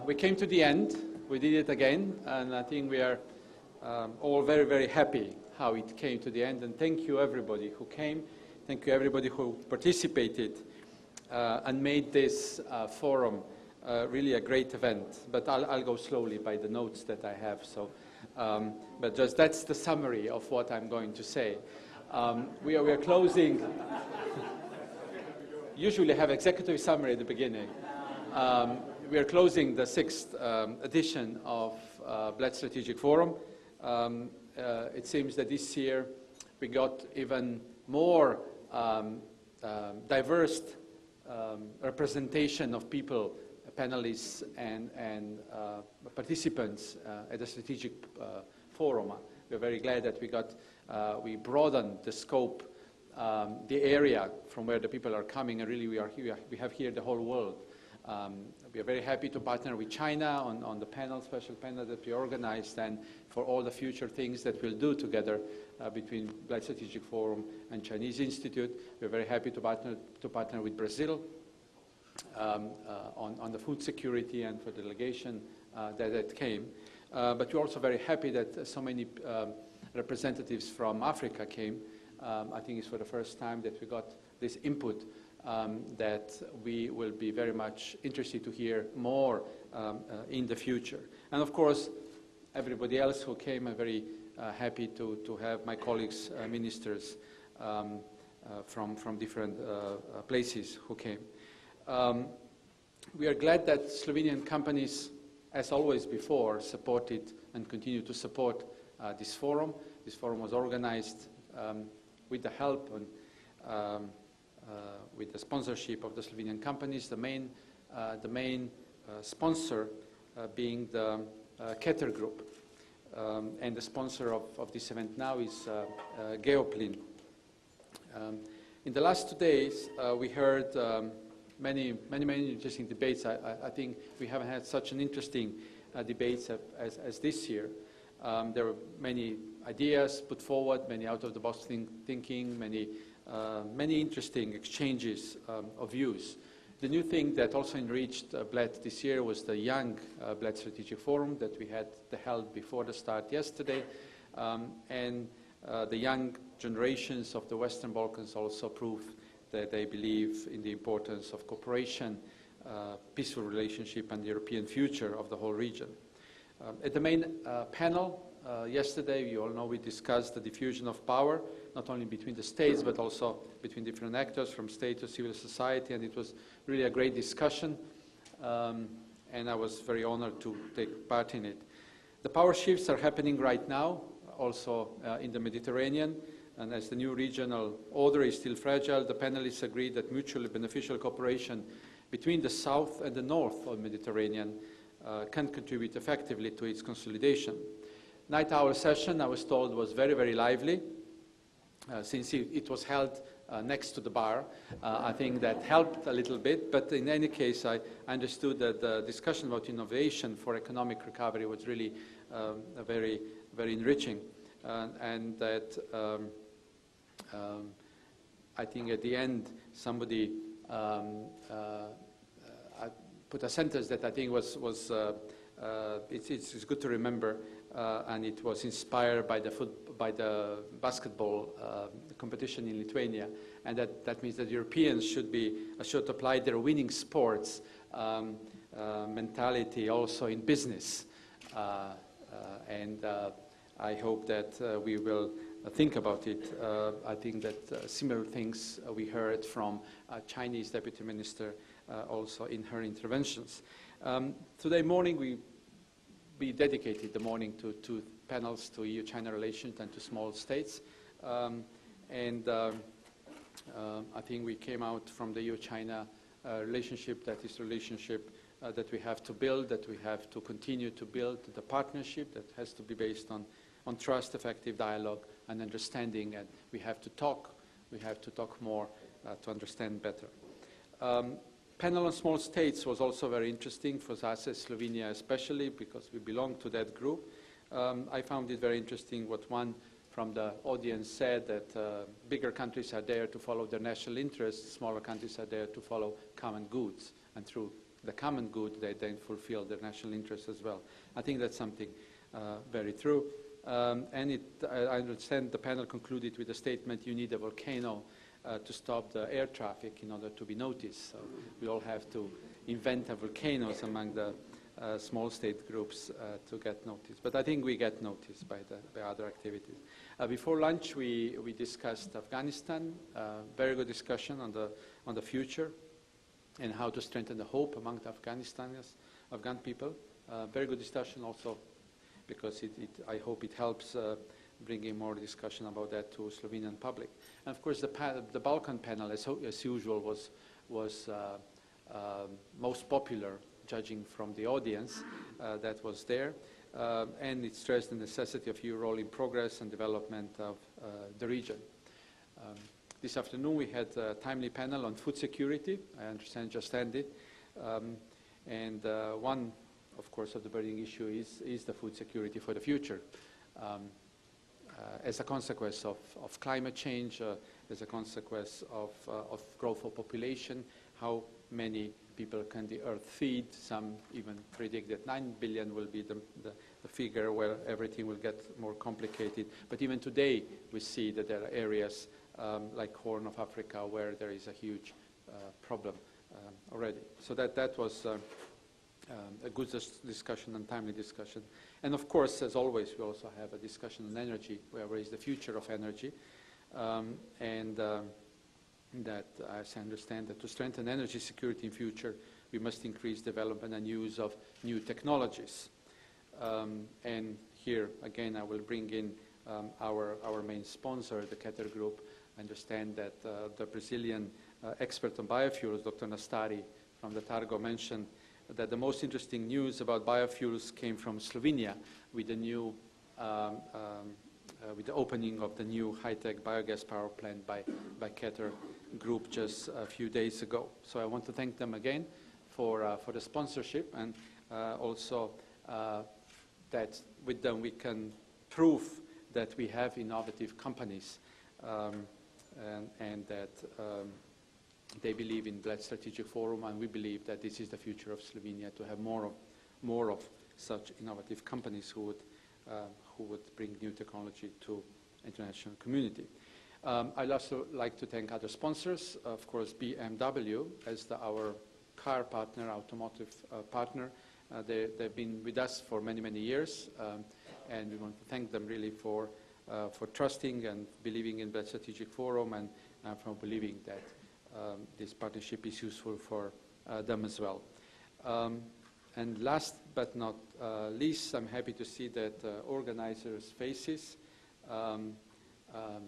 We came to the end. We did it again, and I think we are all very, very happy how it came to the end. And thank you, everybody who came. Thank you, everybody who participated and made this forum really a great event. But I'll go slowly by the notes that I have. So, but just that's the summary of what I'm going to say. We are closing. Usually have executive summary at the beginning. We are closing the 6th edition of Bled Strategic Forum. It seems that this year we got even more diverse representation of people, panelists and participants at the Strategic Forum. We're very glad that we broadened the scope, the area from where the people are coming, and really we have here the whole world. We are very happy to partner with China on the panel, special panel that we organized, and for all the future things that we'll do together between Bled Strategic Forum and Chinese Institute. We're very happy to partner with Brazil on the food security and for the delegation that came. But we're also very happy that so many representatives from Africa came. I think it's for the first time that we got this input that we will be very much interested to hear more in the future. And of course, everybody else who came, I'm very happy to have my colleagues, ministers from different places who came. We are glad that Slovenian companies, as always before, supported and continue to support this forum. This forum was organized with the help and with the sponsorship of the Slovenian companies, the main sponsor being the Keter Group. And the sponsor of this event now is Geoplin. In the last 2 days, we heard many interesting debates. I think we haven't had such an interesting debates as this year. There were many ideas put forward, many out-of-the-box thinking, many interesting exchanges of views. The new thing that also enriched Bled this year was the Young Bled Strategic Forum that we had held before the start yesterday. And the young generations of the Western Balkans also prove that they believe in the importance of cooperation, peaceful relationship, and the European future of the whole region. At the main panel yesterday, you all know we discussed the diffusion of power, not only between the states, but also between different actors, from state to civil society, and it was really a great discussion, and I was very honored to take part in it. The power shifts are happening right now, also in the Mediterranean, and as the new regional order is still fragile, the panelists agreed that mutually beneficial cooperation between the south and the north of the Mediterranean can contribute effectively to its consolidation. Night hour session, I was told, was very, very lively. Since it was held next to the bar, I think that helped a little bit. But in any case, I understood that the discussion about innovation for economic recovery was really very, very enriching. And that I think at the end, somebody put a sentence that I think it's good to remember. And it was inspired by the basketball competition in Lithuania, and that means that Europeans should apply their winning sports mentality also in business, and I hope that we will think about it. I think that similar things we heard from Chinese Deputy Minister also in her interventions. Today morning we dedicated the morning to 2 panels to EU-China relations and to small states. And I think we came out from the EU-China relationship, that is relationship that we have to build, that we have to continue to build, the partnership that has to be based on trust, effective dialogue, and understanding, and we have to talk more to understand better. Panel on small states was also very interesting for us as Slovenia, especially because we belong to that group. I found it very interesting what one from the audience said, that bigger countries are there to follow their national interests, smaller countries are there to follow common goods. And through the common good, they then fulfill their national interest as well. I think that's something very true. And I understand the panel concluded with a statement, you need a volcano to stop the air traffic in order to be noticed. So we all have to invent volcanoes among the small state groups to get noticed. But I think we get noticed by other activities. Before lunch, we discussed Afghanistan. Very good discussion on the future and how to strengthen the hope among the Afghan people. Very good discussion also, because I hope it helps bringing more discussion about that to Slovenian public. And of course, the Balkan panel, as usual, was most popular, judging from the audience that was there. And it stressed the necessity of EU role in progress and development of the region. This afternoon we had a timely panel on food security. I understand just ended. And one, of course, of the burning issue is the food security for the future. As a consequence of climate change, as a consequence of growth of population, how many people can the earth feed? Some even predict that 9 billion will be the figure where everything will get more complicated. But even today, we see that there are areas like Horn of Africa where there is a huge problem already. So that was a good discussion and timely discussion. And of course, as always, we also have a discussion on energy, where is the future of energy. That, as I understand, that to strengthen energy security in future, we must increase development and use of new technologies. And here, again, I will bring in our main sponsor, the Keter Group. I understand that the Brazilian expert on biofuels, Dr. Nastari from the Targo, mentioned that the most interesting news about biofuels came from Slovenia with the new with the opening of the new high-tech biogas power plant by Keter Group just a few days ago. So I want to thank them again for the sponsorship, and also that with them we can prove that we have innovative companies and that they believe in Bled Strategic Forum, and we believe that this is the future of Slovenia, to have more of such innovative companies who would bring new technology to international community. I'd also like to thank other sponsors, of course BMW as our car partner, automotive partner. They've been with us for many, many years, and we want to thank them really for trusting and believing in Bled Strategic Forum, and for believing that this partnership is useful for them as well. And last but not least, I'm happy to see that organizers' faces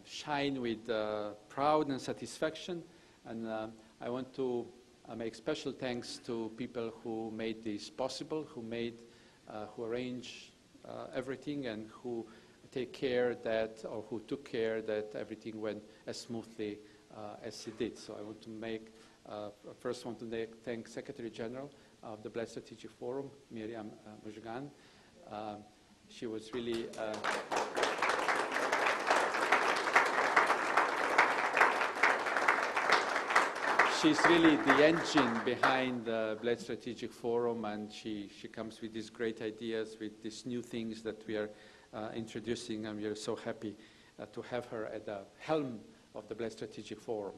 shine with pride and satisfaction. And I want to make special thanks to people who made this possible, who arrange everything, and who take care that, or who took care that everything went as smoothly as it did. So I want to first want to thank Secretary General of the Bled Strategic Forum, Miriam Mujgan. She was really she's really the engine behind the Bled Strategic Forum, and she comes with these great ideas, with these new things that we are introducing, and we are so happy to have her at the helm of the Bled Strategic Forum.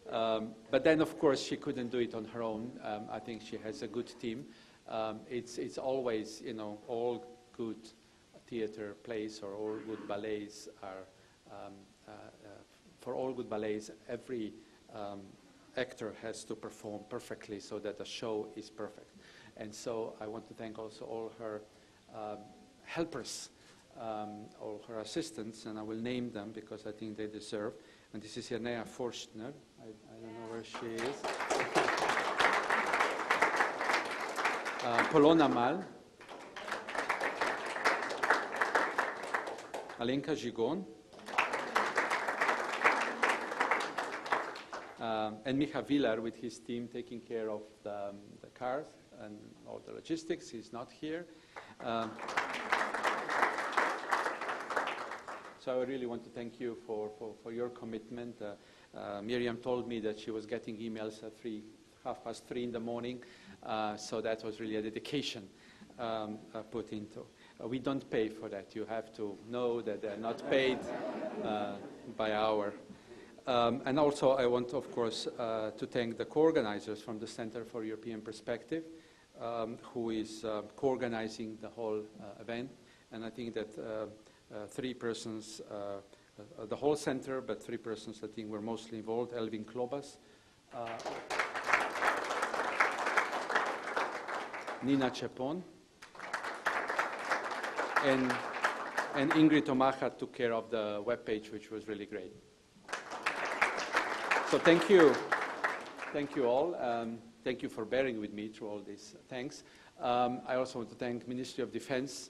But then, of course, she couldn't do it on her own. I think she has a good team. It's always, all good theater plays or all good ballets are, for all good ballets, every actor has to perform perfectly so that the show is perfect. And so I want to thank also all her helpers, all her assistants, and I will name them because I think they deserve. And this is Janea Forstner. I don't know where she is. Polona Mal. Alenka Žigon. And Micha Vilar with his team taking care of the cars and all the logistics. He's not here. So I really want to thank you for your commitment. Miriam told me that she was getting emails at 3:30 in the morning, so that was really a dedication put into. We don't pay for that. You have to know that they're not paid by hour. And also, I want, of course, to thank the co-organizers from the Center for European Perspective, who is co-organizing the whole event. And I think that 3 persons, the whole center, but 3 persons I think were mostly involved: Elvin Klobas, Nina Cepon, and Ingrid Omaha took care of the webpage, which was really great. So thank you all. Thank you for bearing with me through all this. Thanks. I also want to thank Ministry of Defense,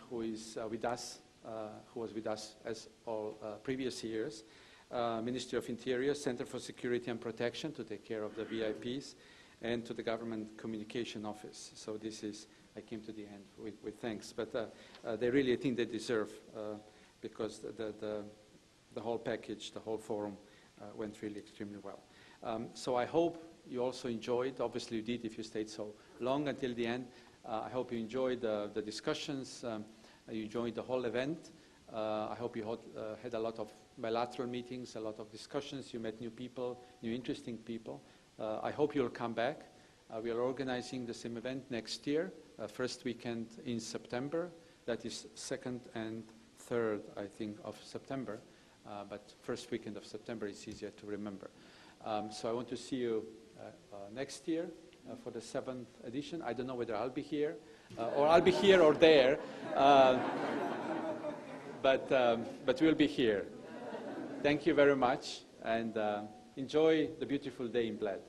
who is with us, who was with us as all previous years. Ministry of Interior, Center for Security and Protection to take care of the VIPs, and to the Government Communication Office. So this is, I came to the end with thanks. But they really, I think they deserve, because the whole package, the whole forum went really extremely well. So I hope you also enjoyed, obviously you did if you stayed so long until the end. I hope you enjoyed the discussions, you enjoyed the whole event. I hope you had a lot of bilateral meetings, a lot of discussions, you met new people, new interesting people. I hope you'll come back. We are organizing the same event next year, first weekend in September. That is 2nd and 3rd, I think, of September. But first weekend of September is easier to remember. So I want to see you next year for the 7th edition. I don't know whether I'll be here, or I'll be here or there, but we'll be here. Thank you very much, and enjoy the beautiful day in Bled.